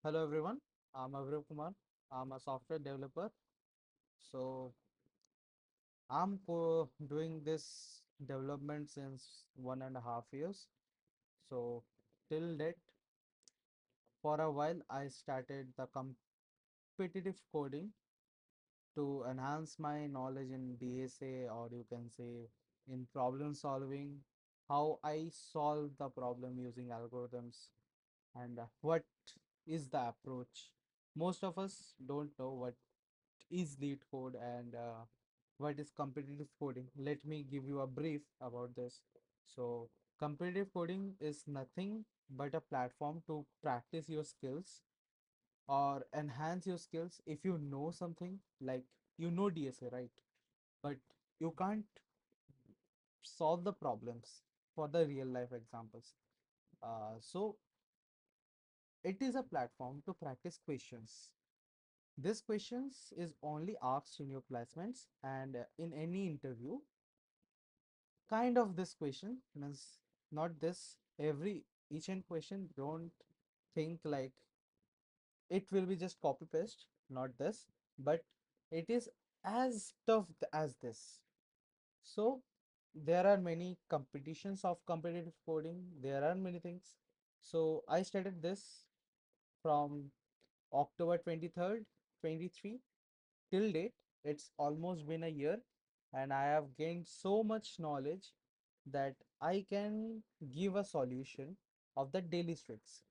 Hello everyone, I'm Avriv Kumar. I'm a software developer. So doing this development since 1.5 years. So till date, for a while, I started the competitive coding to enhance my knowledge in DSA, or you can say in problem solving, how I solve the problem using algorithms, and what is the approach. Most of us don't know what is LeetCode and what is competitive coding. Let me give you a brief about this. So, competitive coding is nothing but a platform to practice your skills or enhance your skills if you know something, like you know DSA, right? But you can't solve the problems for the real life examples. So, it is a platform to practice questions. This questions is only asked in your placements and in any interview. Kind of this question means not this every each and question. Don't think like it will be just copy paste, not this, but it is as tough as this. So there are many competitions of competitive coding. There are many things. So I started this from October 23rd, 23 till date. It's almost been a year, and I have gained so much knowledge that I can give a solution of the daily streaks.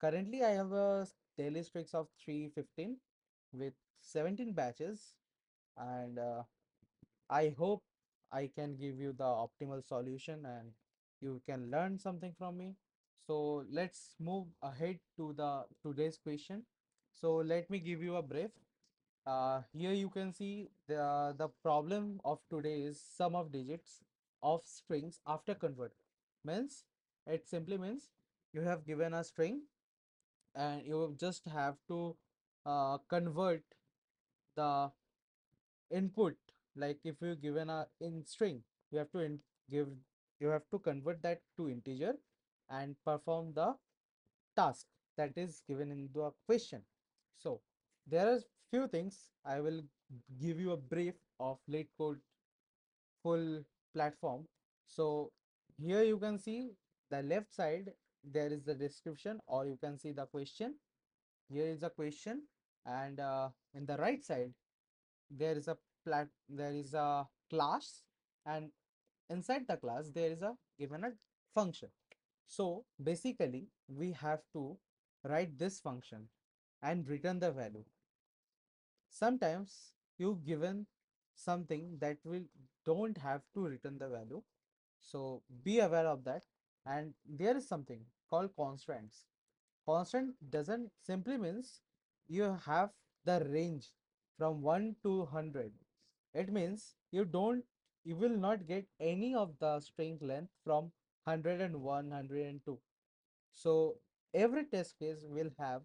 Currently, I have a daily streaks of 315 with 17 batches, and I hope I can give you the optimal solution and you can learn something from me. So let's move ahead to the today's question. So let me give you a brief. Here you can see the problem of today is sum of digits of strings after convert. Means it simply means you have given a string and you just have to convert the input. Like if you given a in string, you have to give you have to convert that to integer and perform the task that is given in the question. So there are few things. I will give you a brief of LeetCode full platform. So here you can see the left side, there is the description, or you can see the question. Here is a question, and in the right side there is a class, and inside the class there is a given a function. So basically we have to write this function and return the value. Sometimes you given something that will don't have to return the value, so be aware of that. And there is something called constraints. Constant doesn't simply means you have the range from 1 to 100. It means you will not get any of the string length from 101, 102. So every test case will have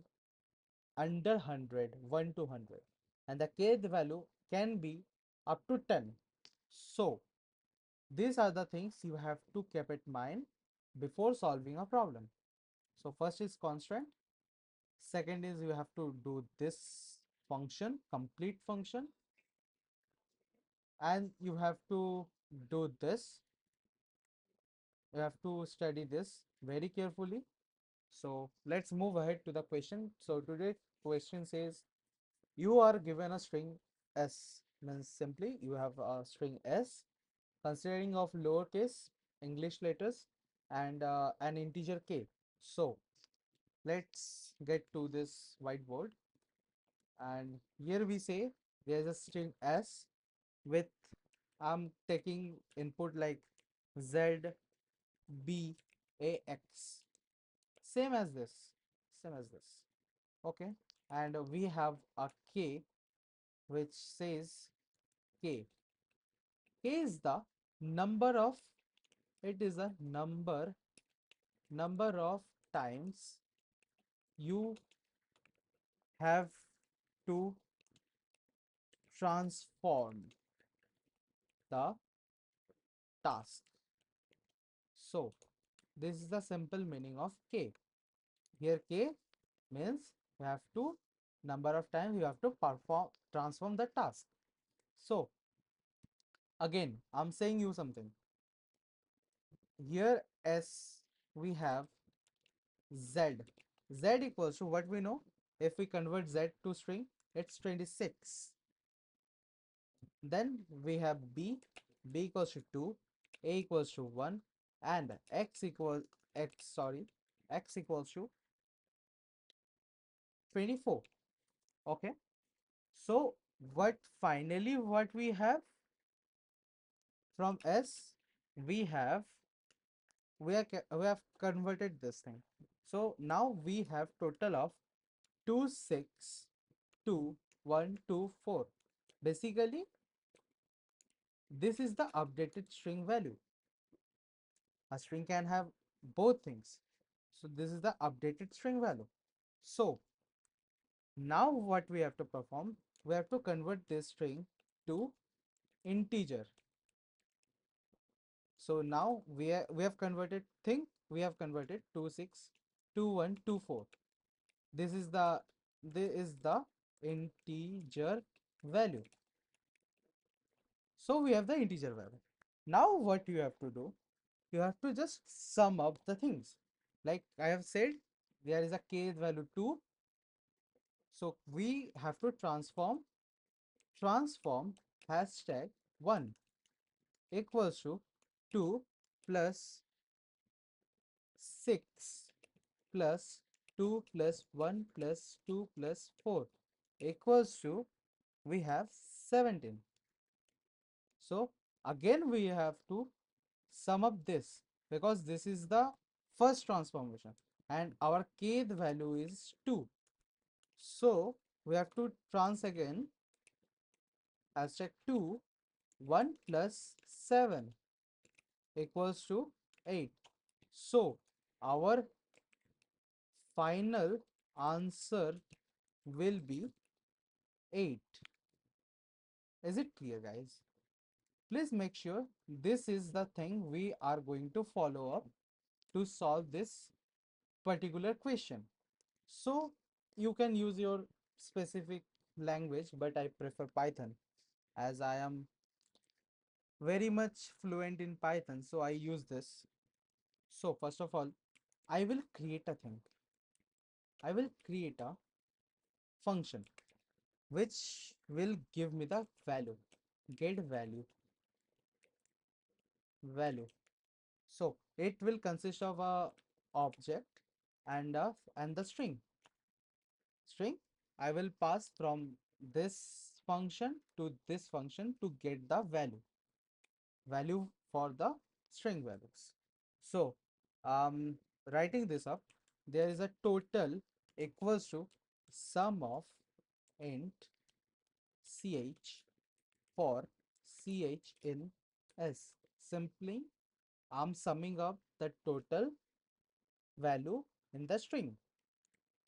under 100, 1 to 100, and the kth value can be up to 10. So these are the things you have to keep in mind before solving a problem. So first is constraint. Second is you have to do this function, complete function, and you have to do this. You have to study this very carefully. So let's move ahead to the question. So today question says you are given a string s, means simply you have a string s considering of lowercase English letters and an integer k. So let's get to this whiteboard, and here we say there's a string s with I'm taking input like z, b, a, x, same as this, same as this. Okay, and we have a k which says k. K is the number of, it is a number of times you have to transform the task. So this is the simple meaning of k. Here k means You have to number of times you have to transform the task. So again, I'm saying you something. Here as we have z. Z equals to what we know. If we convert z to string, it's 26. Then we have b equals to 2, a equals to 1, and x equals to 24. Okay. So what we have from s, we have we have converted this thing. So now we have total of 2 6 2 1 2 4. Basically, this is the updated string value. A string can have both things. So this is the updated string value. So now what we have to perform, we have to convert this string to integer. So now we have converted thing, we have converted 2 6 2 1 2 4. This is the integer value. So we have the integer value. Now what you have to do, you have to just sum up the things. Like I have said, there is a kth value 2. So we have to transform hashtag 1 equals to 2 plus 6 plus 2 plus 1 plus 2 plus 4 equals to, we have 17. So again we have to sum up this because this is the first transformation and our kth value is 2. So we have to trans again hashtag 2 1 plus 7 equals to 8. So our final answer will be 8. Is it clear, guys? Please make sure this is the thing we are going to follow up to solve this particular question. So you can use your specific language, but I prefer Python as I am very much fluent in Python. So I use this. So first of all, I will create a thing. I will create a function which will give me the value, get value. So it will consist of a object and the string. I will pass from this function to this function to get the value for the string values. So writing this up, there is a total equals to sum of int ch for ch in s. Simply I'm summing up the total value in the string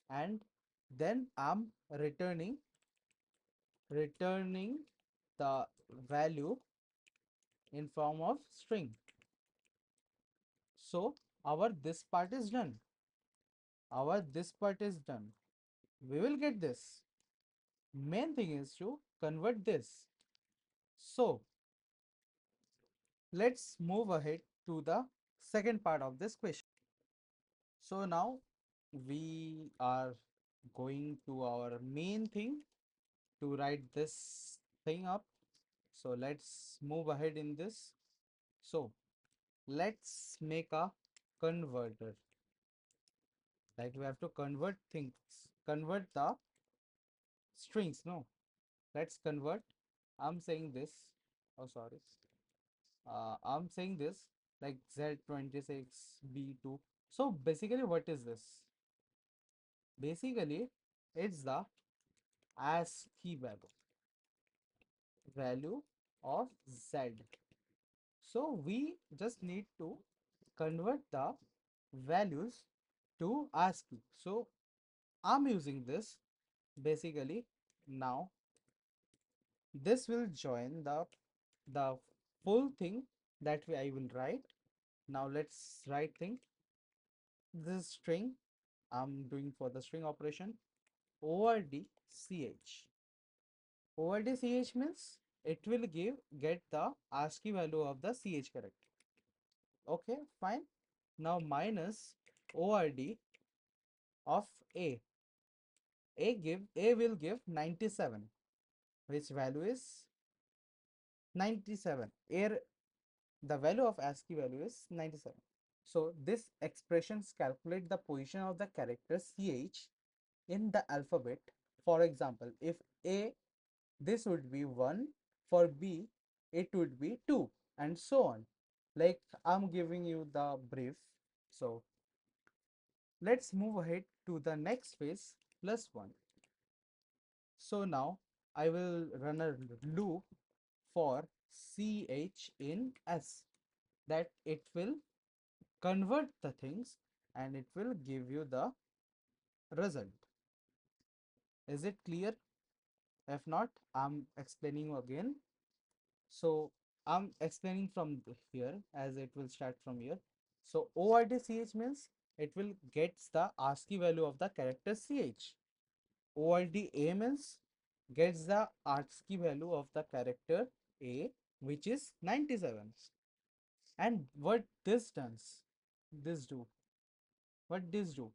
and then I'm returning the value in form of string. So our this part is done. We will get this. Main thing is to convert this. So let's move ahead to the second part of this question. So now we are going to our main thing to write this thing up. So let's move ahead in this. So let's make a converter. Like we have to convert things, convert the strings. No, let's convert. I'm saying this. Oh, sorry. I'm saying this like Z26 B2. So basically, what is this? Basically, it's the ASCII value of Z. So we just need to convert the values to ASCII. So I'm using this basically now. This will join the full thing that I will write. Now let's write thing. This string I'm doing for the string operation. ORDCH. ORDCH means it will get the ASCII value of the CH character. Okay, fine. Now minus ORD of A. A will give 97, which value is 97. Here the value of ASCII value is 97. So this expressions calculate the position of the character CH in the alphabet. For example, if A, this would be 1, for B it would be 2, and so on. Like I'm giving you the brief. So let's move ahead to the next phase, +1. So now I will run a loop for CH in S, that it will convert the things and it will give you the result. Is it clear? If not, I'm explaining again. So I'm explaining from here, as it will start from here. So ORDCH means it will gets the ASCII value of the character CH. ORDA means gets the ASCII value of the character A, which is 97. And what this does, this do, what this do?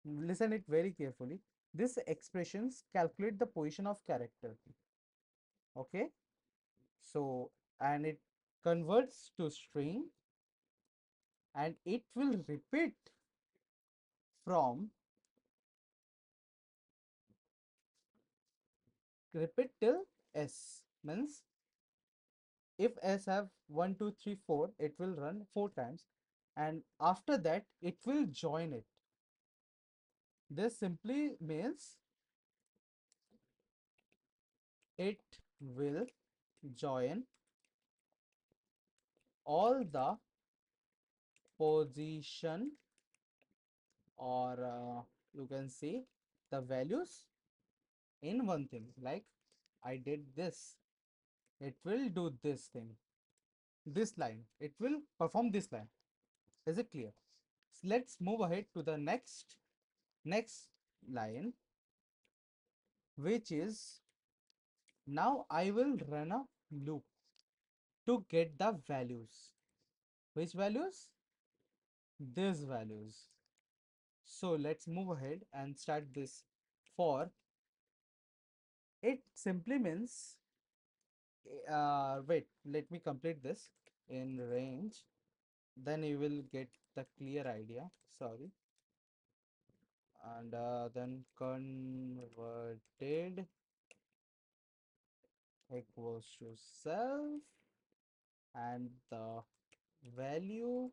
Listen it very carefully. This expressions calculate the position of character. Okay. So, and it converts to string, and it will from repeat till S. Means if S have 1, 2, 3, 4, it will run 4 times, and after that it will join it. This simply means it will join all the position, or you can see the values in one thing. Like I did this, it will do this thing, this line, it will perform this line. Is it clear? So let's move ahead to the next line, which is, now I will run a loop to get the values. Which values? These values. So let's move ahead and start this. For it simply means, wait, let me complete this in range, then you will get the clear idea. Sorry. And then converted equals to self, and the value,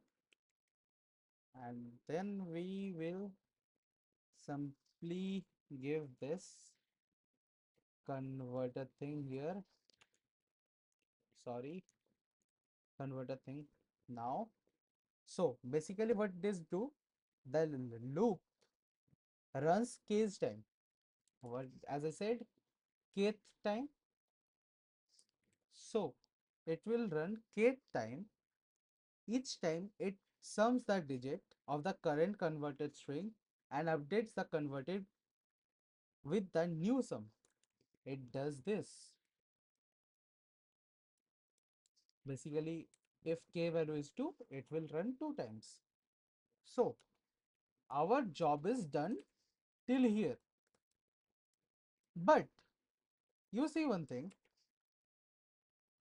and then we will simply give this converter thing here. Sorry, converter thing now. So basically what this do, the loop runs kth time. What, as I said, kth time. So it will run kth time. Each time it sums the digit of the current converted string and updates the converted with the new sum. It does this. Basically, if k value is 2, it will run 2 times. So our job is done till here. But you see one thing,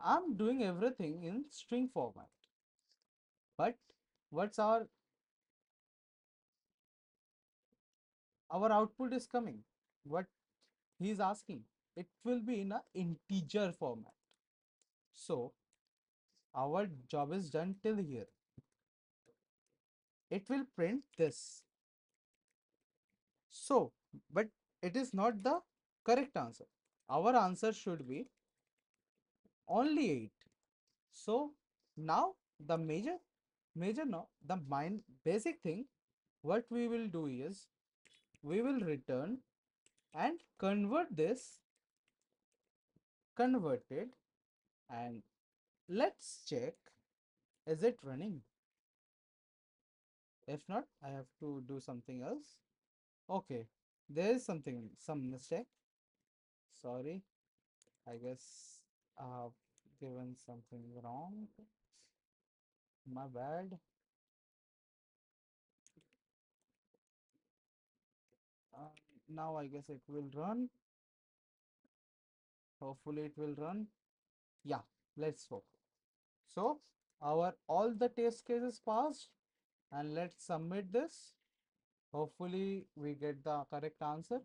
I'm doing everything in string format. But what's our output is coming? What he is asking? It will be in a integer format. So our job is done till here. It will print this. So, but it is not the correct answer. Our answer should be only 8. So now the major no, the basic thing what we will do is, we will return and convert this converted, and let's check, is it running? If not, I have to do something else. Okay, There is some mistake. Sorry, I guess I have given something wrong. My bad. Uh, Now I guess it will run. Hopefully it will run. Yeah, let's hope. So our all the test cases passed, and let's submit this. Hopefully we get the correct answer.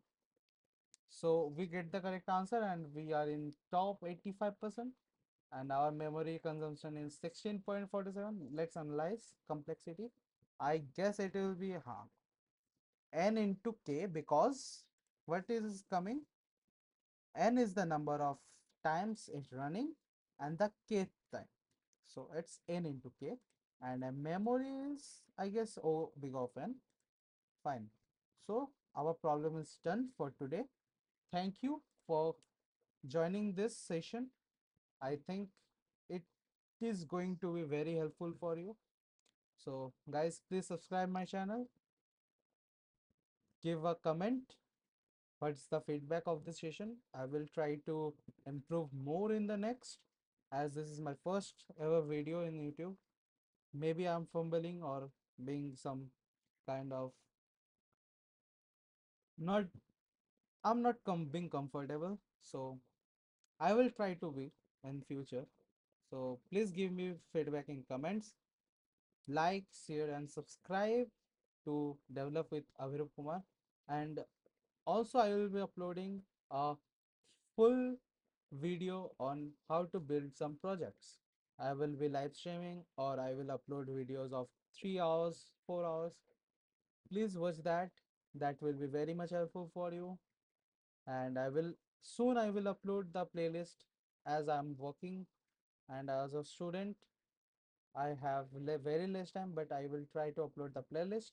So we get the correct answer and we are in top 85%, and our memory consumption is 16.47. Let's analyze complexity. I guess it will be n into k, because what is coming? N is the number of times it's running and the kth time. So it's n into k, and a memory is, I guess, O big of n. Fine. So our problem is done for today. Thank you for joining this session. I think it is going to be very helpful for you. So guys, please subscribe my channel, give a comment. What's the feedback of this session? I will try to improve more in the next, as this is my first ever video in YouTube. Maybe I'm fumbling or being some kind of not, I'm not being comfortable. So I will try to be in future. So please give me feedback in comments. Like, share, and subscribe to Develop with Avirup Kumar. And also, I will be uploading a full video on how to build some projects. I will be live streaming, or I will upload videos of 3 hours, 4 hours. Please watch that. That will be very much helpful for you. And I will upload the playlist, as I'm working and as a student. I have very less time, but I will try to upload the playlist.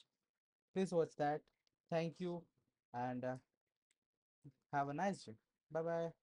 Please watch that. Thank you, and have a nice day. Bye bye.